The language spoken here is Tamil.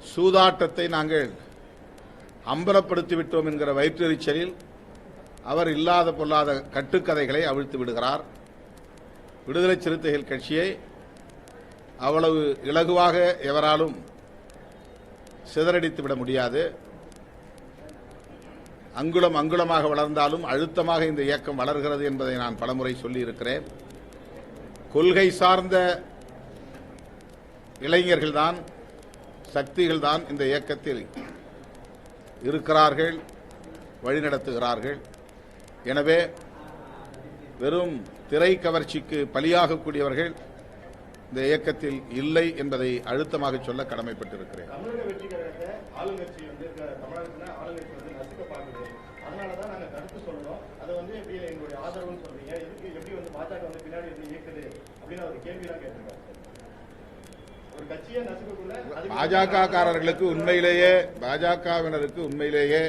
சூதாட்டத்தை நாங்கள் அம்பலப்படுத்திவிட்டோம் என்கிற வயிற்றெரிச்சலில் அவர் இல்லாத பொல்லாத கட்டுக்கதைகளை அவிழ்த்து விடுகிறார். விடுதலை சிறுத்தைகள் கட்சியை அவ்வளவு இலகுவாக எவராலும் சிதறடித்து விட முடியாது. அங்குலம் அங்குலமாக வளர்ந்தாலும் அழுத்தமாக இந்த இயக்கம் வளர்கிறது என்பதை நான் பலமுறை சொல்லியிருக்கிறேன். கொள்கை சார்ந்த இளைஞர்கள்தான், சக்திகள்தான் இந்த இயக்கத்தில் இருக்கிறார்கள், வழிநடத்துகிறார்கள். எனவே வெறும் திரை கவர்ச்சிக்கு பலியாகக்கூடியவர்கள் இந்த இயக்கத்தில் இல்லை என்பதை அழுத்தமாக சொல்ல கடமைப்பட்டிருக்கிறேன். பாஜகவினருக்கு உண்மையிலேயே